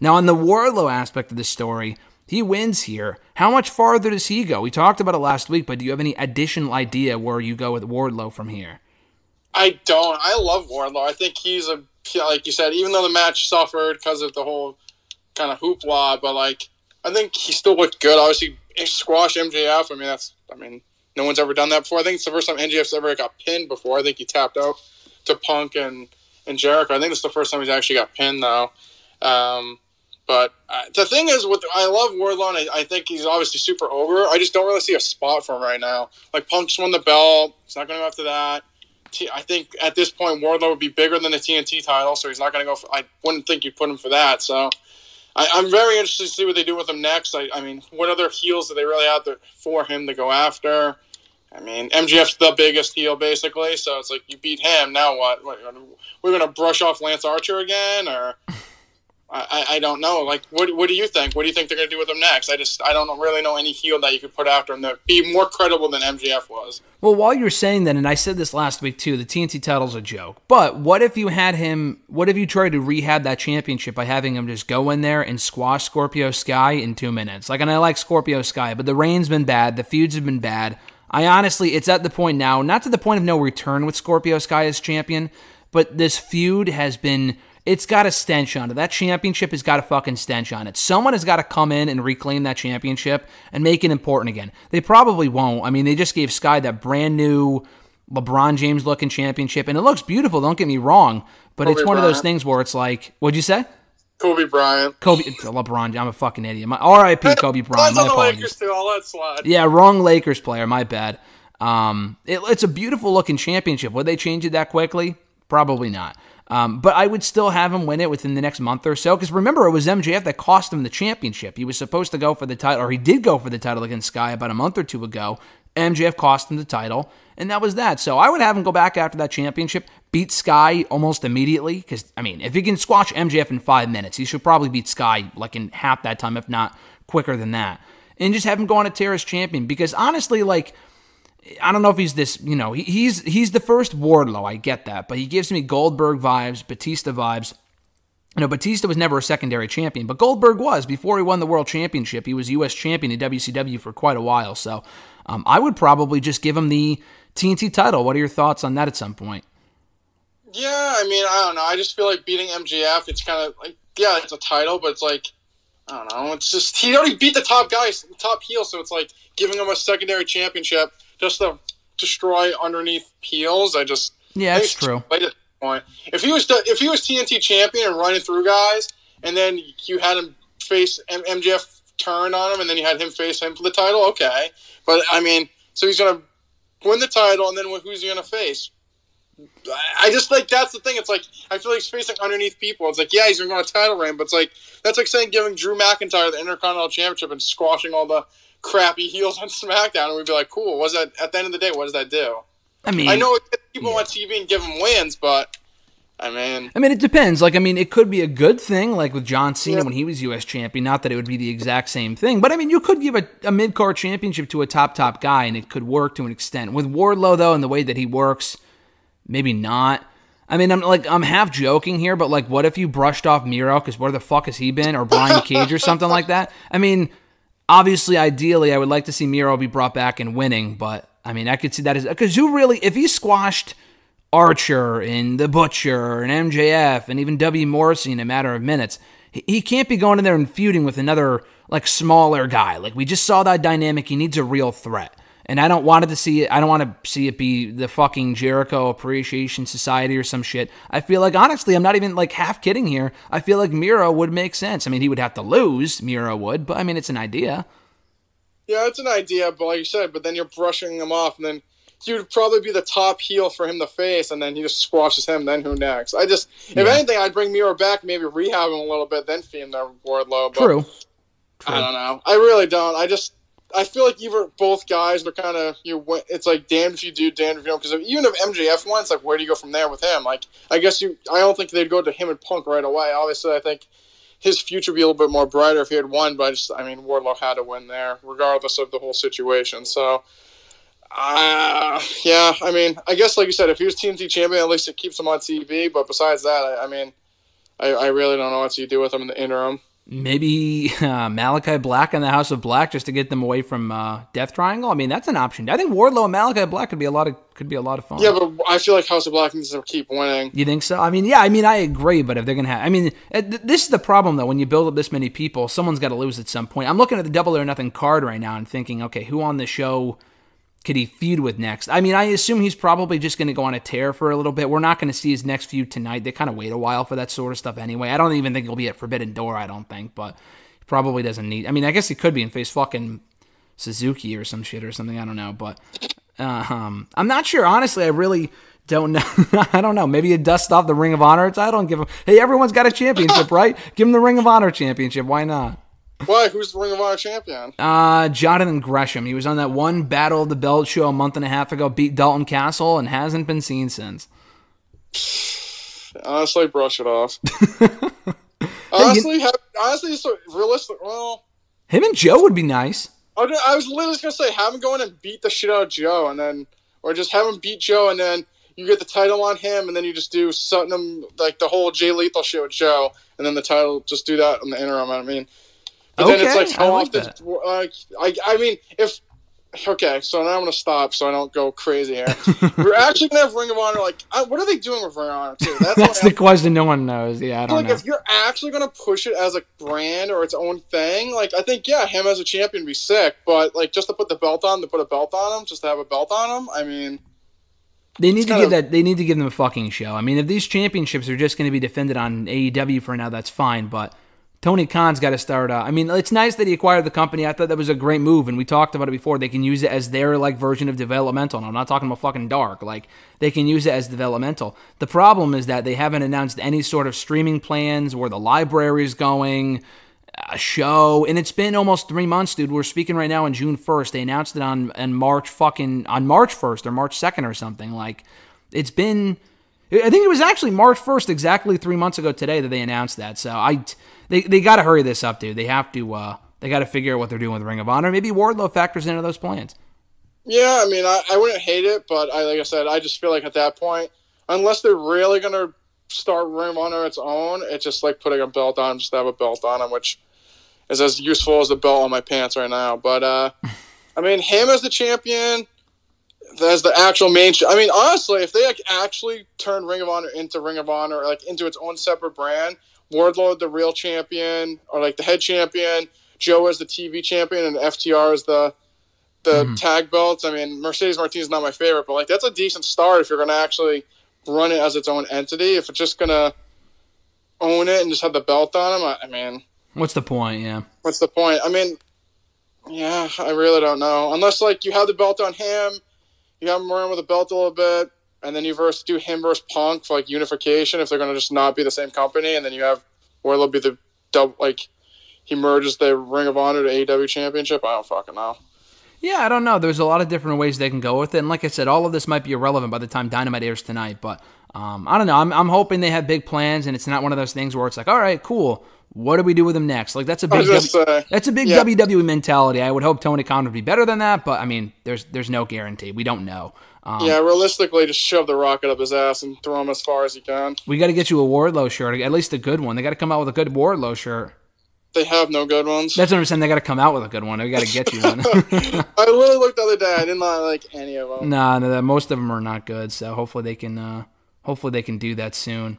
Now, on the Wardlow aspect of the story, he wins here. How much farther does he go? We talked about it last week, but do you have any additional idea where you go with Wardlow from here? I don't. I love Wardlow. I think he's like you said, even though the match suffered because of the whole kind of hoopla, but like I think he still looked good. Obviously, he squashed MJF. I mean, no one's ever done that before. I think it's the first time MJF's ever got pinned before. I think he tapped out to Punk and Jericho. I think it's the first time he's actually got pinned though. But the thing is, I love Wardlow, and I think he's obviously super over. I just don't really see a spot for him right now. Like, Punk's won the belt. He's not going to go after that. I think at this point, Wardlow would be bigger than the TNT title, so he's not going to go for... I wouldn't think you'd put him for that. So I'm very interested to see what they do with him next. I mean, what other heels do they really have for him to go after? I mean, MJF's the biggest heel, basically, so it's like, you beat him, now what? We're going to brush off Lance Archer again, or... I don't know. Like, what do you think? What do you think they're going to do with him next? I don't really know any heel that you could put after him that would be more credible than MJF was. Well, while you're saying that, and I said this last week too, the TNT title's a joke. But what if you had him, what if you tried to rehab that championship by having him just go in there and squash Scorpio Sky in 2 minutes? Like, and I like Scorpio Sky, but the reign's been bad. The feuds have been bad. I honestly, it's at the point now, not to the point of no return with Scorpio Sky as champion, but this feud has been... It's got a stench on it. That championship has got a fucking stench on it. Someone has got to come in and reclaim that championship and make it important again. They probably won't. I mean, they just gave Sky that brand new LeBron James looking championship, and it looks beautiful, don't get me wrong, but Kobe it's one Bryant. of those things where it's like, what'd you say? Kobe Bryant. LeBron, I'm a fucking idiot. R.I.P. Kobe Bryant. My on the apologies. Lakers too. I'll let it slide. Yeah, wrong Lakers player. My bad. It's a beautiful looking championship. Would they change it that quickly? Probably not. But I would still have him win it within the next month or so, because remember, it was MJF that cost him the championship. He was supposed to go for the title, or he did go for the title against Sky about a month or two ago. MJF cost him the title, and that was that. So I would have him go back after that championship, beat Sky almost immediately, because, I mean, if he can squash MJF in 5 minutes, he should probably beat Sky like in half that time, if not quicker than that. And just have him go on a tear as champion, because honestly, like... I don't know if he's this, he's the first Wardlow, I get that, but he gives me Goldberg vibes, Batista vibes. Batista was never a secondary champion, but Goldberg was. Before he won the World Championship, he was U.S. champion in WCW for quite a while, so I would probably just give him the TNT title. What are your thoughts on that at some point? Yeah, I mean, I don't know. I just feel like beating MJF, it's kind of like, yeah, it's a title, but it's like, I don't know. It's just, he already beat the top guys, the top heel, so it's like giving him a secondary championship just to destroy underneath heels. Yeah, that's true. At this point, if he was TNT champion and running through guys, and then you had him face MJF turn on him, and then you had him face him for the title, okay. But I mean, so he's gonna win the title, and then who's he gonna face? I just like that's the thing. It's like I feel like he's facing underneath people. It's like, yeah, he's gonna go on a title reign, but it's like that's like saying giving Drew McIntyre the Intercontinental Championship and squashing all the crappy heels on SmackDown, and we'd be like, cool. At the end of the day, what does that do? I mean, I know people on TV and give them wins, but I mean, it depends. Like, I mean, it could be a good thing, like with John Cena when he was U.S. champion. Not that it would be the exact same thing, but I mean, you could give a mid-card championship to a top guy, and it could work to an extent. With Wardlow, though, and the way that he works, maybe not. I mean, I'm half joking here, but like, what if you brushed off Miro? Because where the fuck has he been? Or Brian Cage or something like that? I mean. Obviously, ideally, I would like to see Miro be brought back and winning, but, I mean, I could see that as... Because if he squashed Archer and The Butcher and MJF and even W. Morrissey in a matter of minutes, he can't be going in there and feuding with another, like, smaller guy. Like, we just saw that dynamic. He needs a real threat. And I don't want to see it be the fucking Jericho Appreciation Society or some shit. I feel like, honestly, I'm not even, like, half kidding here. I feel like Miro would make sense. I mean, he would have to lose, Miro would, but, I mean, it's an idea. Yeah, it's an idea, but like you said, but then you're brushing him off, and then he would probably be the top heel for him to face, and then he just squashes him, then who next? If anything, I'd bring Miro back, maybe rehab him a little bit, then feed him to Wardlow. But True. I don't know. I really don't. I feel like both guys are kind of it's like damned if you do, damned if you don't. Because even if MJF won, it's like where do you go from there with him? Like I don't think they'd go to him and Punk right away. Obviously, I think his future would be a little bit more brighter if he had won. But Wardlow had to win there, regardless of the whole situation. So, yeah. I mean, I guess like you said, if he was TNT champion, at least it keeps him on TV. But besides that, I really don't know what you do with him in the interim. Maybe Malachi Black and the House of Black just to get them away from Death Triangle. I mean, that's an option. I think Wardlow and Malachi Black could be a lot of fun. Yeah, but I feel like House of Black needs to keep winning. You think so? I mean, yeah. I mean, I agree. But if they're gonna have, I mean, this is the problem though. When you build up this many people, someone's got to lose at some point. I'm looking at the Double or Nothing card right now and thinking, okay, who on the show could he feud with next? I mean, I assume he's probably just going to go on a tear for a little bit. We're not going to see his next feud tonight. They kind of wait a while for that sort of stuff anyway. I don't even think he'll be at Forbidden Door. I don't think, but. Probably doesn't need. I mean, I guess he could be and face fucking Suzuki or some shit or something. I don't know, but I'm not sure. Honestly, I really don't know. I don't know. Maybe you dust off the Ring of Honor title and give him. Hey, everyone's got a championship, right? Give him the Ring of Honor championship. Why not? Why? Who's the Ring of Honor champion? Jonathan Gresham. He was on that one Battle of the Belt show a month and a half ago. Beat Dalton Castle and hasn't been seen since. Honestly, brush it off. Honestly, so realistic. Well, him and Joe would be nice. I was literally just gonna say have him go in and beat the shit out of Joe, and then, or just have him beat Joe, and then you get the title on him, and then you just do something like the whole Jay Lethal shit with Joe, and then the title, just do that in the interim. I mean, but then it's like how often? I mean, if. Okay, so now I'm going to stop so I don't go crazy here. We're actually going to have Ring of Honor, like, what are they doing with Ring of Honor, too? That's the question no one knows. Yeah, I don't know. If you're actually going to push it as a brand or its own thing, like, I think, yeah, him as a champion would be sick, but, like, just to put the belt on, to put a belt on him, just to have a belt on him, I mean... They need to give them a fucking show. I mean, if these championships are just going to be defended on AEW for now, that's fine, but... Tony Khan's got to start. I mean, it's nice that he acquired the company. I thought that was a great move, and we talked about it before. They can use it as their like version of developmental. And I'm not talking about fucking Dark. Like they can use it as developmental. The problem is that they haven't announced any sort of streaming plans, where the library's going, a show, and it's been almost 3 months, dude. We're speaking right now on June 1st. They announced it on March 1st or March 2nd or something. Like it's been. I think it was actually March 1st, exactly 3 months ago today, that they announced that. So They got to hurry this up, dude. They have to. They got to figure out what they're doing with Ring of Honor. Maybe Wardlow factors into those plans. Yeah, I mean, I wouldn't hate it, but like I said, I just feel like at that point, unless they're really gonna start Ring of Honor its own, it's just like putting a belt on, just to have a belt on him, which is as useful as the belt on my pants right now. But I mean, him as the champion, as the actual main. I mean, honestly, if they like actually turn Ring of Honor into Ring of Honor, like into its own separate brand. Wardlow the real champion, or like the head champion, Joe as the TV champion, and FTR as the tag belts. I mean, Mercedes Martinez is not my favorite, but like that's a decent start if you're going to actually run it as its own entity. If it's just going to own it and just have the belt on him, I mean... What's the point, yeah? What's the point? I mean, yeah, I really don't know. Unless like you have the belt on him, you have him around with a belt a little bit, and then you do him versus Punk for like unification if they're going to just not be the same company, and then you have Wardlow be the double, like he merges the Ring of Honor to AEW Championship. I don't fucking know. Yeah, I don't know. There's a lot of different ways they can go with it, and like I said, all of this might be irrelevant by the time Dynamite airs tonight. But I don't know. I'm hoping they have big plans, and it's not one of those things where it's like, all right, cool. What do we do with him next? Like that's a big WWE mentality. I would hope Tony Khan would be better than that, but I mean, there's no guarantee. We don't know. Realistically, just shove the rocket up his ass and throw him as far as he can. We got to get you a Wardlow shirt, at least a good one. They got to come out with a good Wardlow shirt. They have no good ones. That's what I'm saying. They got to come out with a good one. We got to get you one. I literally looked the other day. I did not like any of them. No, most of them are not good. So hopefully they can do that soon.